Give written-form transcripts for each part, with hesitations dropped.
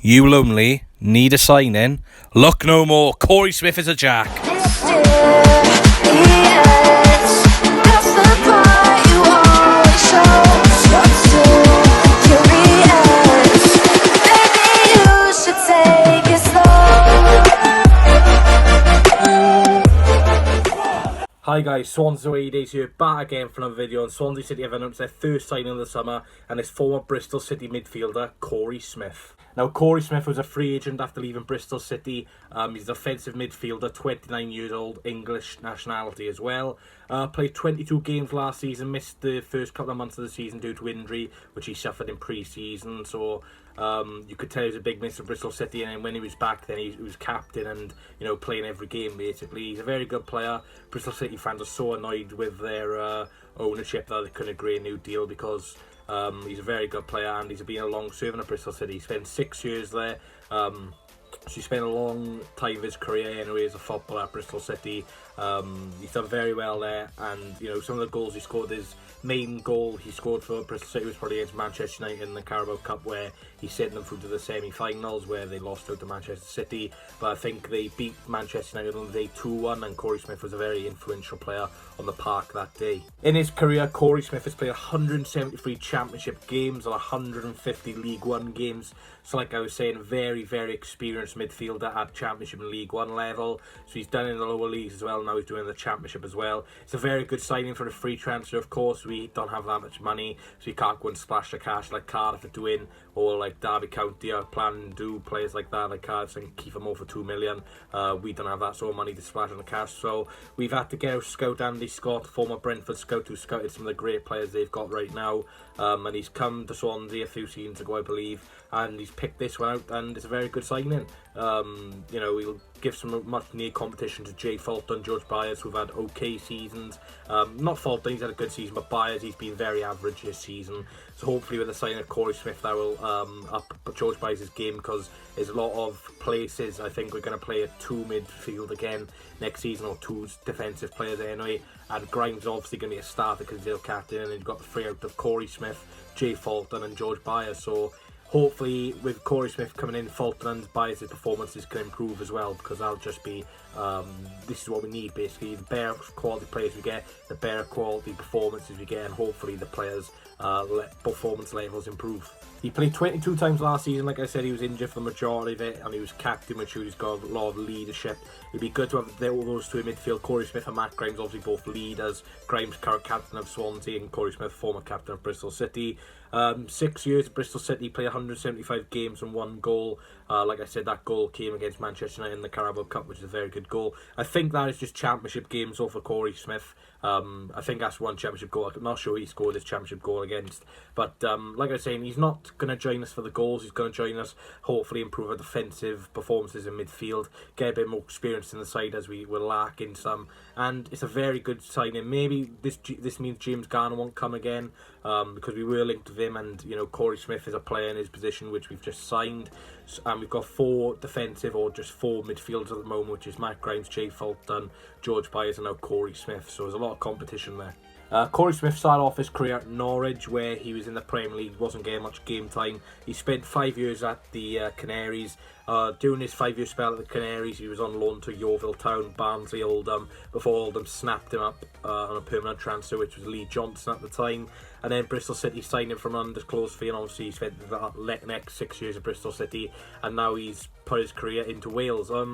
You lonely? Need a sign-in? Look no more. Korey Smith is a jack. Hi guys, Swans away days here, back again for another video. And Swansea City have announced their first signing of the summer, and it's former Bristol City midfielder Korey Smith. Now, Korey Smith was a free agent after leaving Bristol City. He's an offensive midfielder, 29 years old, English nationality as well. Played 22 games last season, missed the first couple of months of the season due to injury, which he suffered in pre-season. So you could tell he was a big miss for Bristol City, and when he was back, then he was captain and playing every game basically. He's a very good player. Bristol City fans are so annoyed with their ownership that they couldn't agree a new deal because he's a very good player and he's been a long serving at Bristol City. He spent 6 years there. So he spent a long time of his career anyway as a footballer at Bristol City. He's done very well there, and some of the goals he scored, his main goal he scored for Bristol City was probably against Manchester United in the Carabao Cup, where he sent them through to the semi-finals where they lost out to Manchester City. But I think they beat Manchester United on the day 2-1, and Korey Smith was a very influential player on the park that day. In his career, Korey Smith has played 173 championship games and 150 League One games. So like I was saying, very, very experienced midfielder at Championship and League One level. So he's done in the lower leagues as well, now he's doing the Championship as well. It's a very good signing for a free transfer. Of course, we don't have that much money, so you can't go and splash the cash like Cardiff are doing, or like Derby County are planning to do, players like that, like Cardiff and keep them all for 2 million. We don't have that sort of money to splash on the cash, so we've had to get our scout Andy Scott, former Brentford scout, who scouted some of the great players they've got right now. And he's come to Swansea a few seasons ago, I believe, and he's picked this one out, and it's a very good signing. He'll give some much needed competition to Jay Fulton, George Byers, who've had okay seasons. Not Fulton, he's had a good season, but Byers, he's been very average this season. So hopefully with the signing of Korey Smith, that will up George Byers' game, because there's a lot of places I think we're going to play a 2 midfield again next season, or 2 defensive players anyway. And Grimes obviously going to be a starter because he's captain, and then you've got the 3 out of Korey Smith, Jay Fulton and George Byers. So hopefully with Korey Smith coming in, Fulton and Byers' performances can improve as well, because that'll just be this is what we need basically. The better quality players we get, the better quality performances we get, and hopefully the players' performance levels improve. He played 22 times last season. Like I said, he was injured for the majority of it, and he was captain, which he's got a lot of leadership. It'd be good to have all those 2 in midfield. Korey Smith and Matt Grimes, obviously both leaders. Grimes, current captain of Swansea, and Korey Smith, former captain of Bristol City. 6 years at Bristol City, played 175 games and 1 goal. Like I said, that goal came against Manchester United in the Carabao Cup, which is a very good goal. I think that is just championship games for Korey Smith. I think that's 1 championship goal. I'm not sure he scored his championship goal against. But like I was saying, he's not going to join us for the goals. He's going to join us, hopefully improve our defensive performances in midfield, get a bit more experience in the side as we were lacking some. And it's a very good signing. Maybe this means James Garner won't come again, because we were linked with him, and Korey Smith is a player in his position which we've just signed. And we've got 4 defensive, or just 4 midfielders at the moment, which is Matt Grimes, Jay Fulton, George Byers, and now Korey Smith. So there's a lot of competition there. Korey Smith started off his career at Norwich, where he was in the Premier League, wasn't getting much game time. He spent 5 years at the Canaries. During his 5-year spell at the Canaries, he was on loan to Yeovil Town, Barnsley, Oldham, before Oldham snapped him up on a permanent transfer, which was Lee Johnson at the time. And then Bristol City signed him from an undisclosed fee, and obviously he spent the next 6 years at Bristol City, and now he's put his career into Wales. I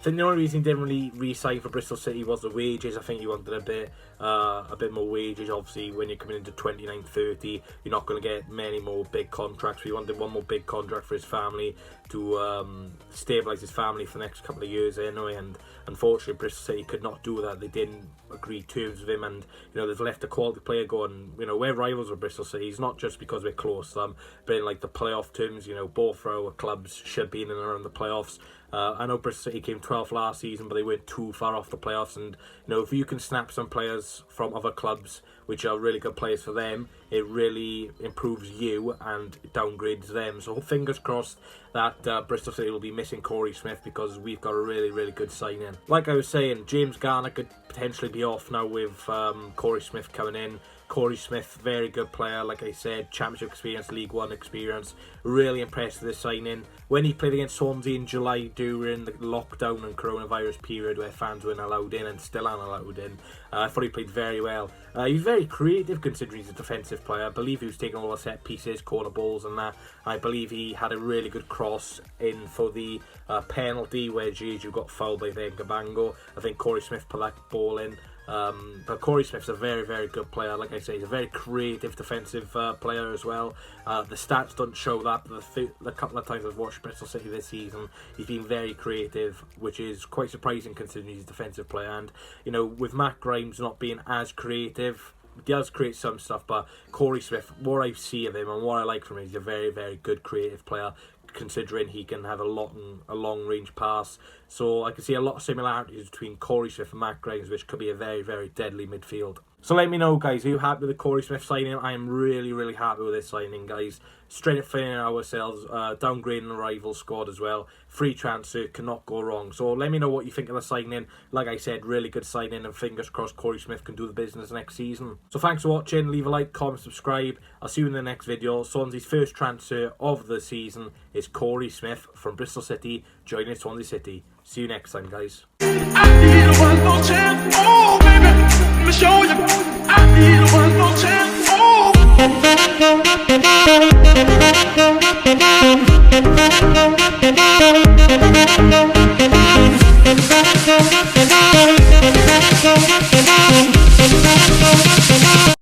think the only reason he didn't really re-sign for Bristol City was the wages. I think he wanted a bit more wages. Obviously, when you're coming into 29, 30, you're not going to get many more big contracts. He wanted 1 more big contract for his family to stabilise his family for the next couple of years anyway, and unfortunately Bristol City could not do that. They didn't agree terms with him, and they've left a quality player going. We're rivals with Bristol City. It's not just because we're close, but in like the playoff terms, both our clubs should be in and around the playoffs. I know Bristol City came 12th last season, but they weren't too far off the playoffs. And if you can snap some players from other clubs, which are really good players for them, it really improves you and downgrades them. So fingers crossed that Bristol City will be missing Korey Smith, because we've got a really, really good signing. Like I was saying, James Garner could potentially be off now with Korey Smith coming in. Korey Smith, very good player, like I said, Championship experience, League One experience. Really impressed with this signing. When he played against Swansea in July during the lockdown and coronavirus period where fans weren't allowed in and still aren't allowed in, I thought he played very well. He's very creative considering he's a defensive player. I believe he was taking all the set pieces, corner balls and that. I believe he had a really good cross in for the penalty where Jeju got fouled by Vengabango. I think Korey Smith put that ball in. But Korey Smith's a very, very good player. Like I say, he's a very creative defensive player as well. The stats don't show that, but the couple of times I've watched Bristol City this season, he's been very creative, which is quite surprising considering he's a defensive player. And, you know, with Matt Grimes not being as creative, he does create some stuff, but Korey Smith, what I see of him and what I like from him, he's a very, very good creative player, considering he can have a long range pass. So I can see a lot of similarities between Korey Smith and Matt Grimes, which could be a very, very deadly midfield. So let me know, guys, are you happy with the Korey Smith signing? I am really, really happy with this signing, guys. Straight up filling ourselves, downgrading the rival squad as well. Free transfer, cannot go wrong. So let me know what you think of the signing. Like I said, really good signing, and fingers crossed Korey Smith can do the business next season. So thanks for watching. Leave a like, comment, subscribe. I'll see you in the next video. Swansea's first transfer of the season is Korey Smith from Bristol City, joining Swansea City. See you next time, guys. I need one more chance, oh baby, let me show you. I need one more chance, oh.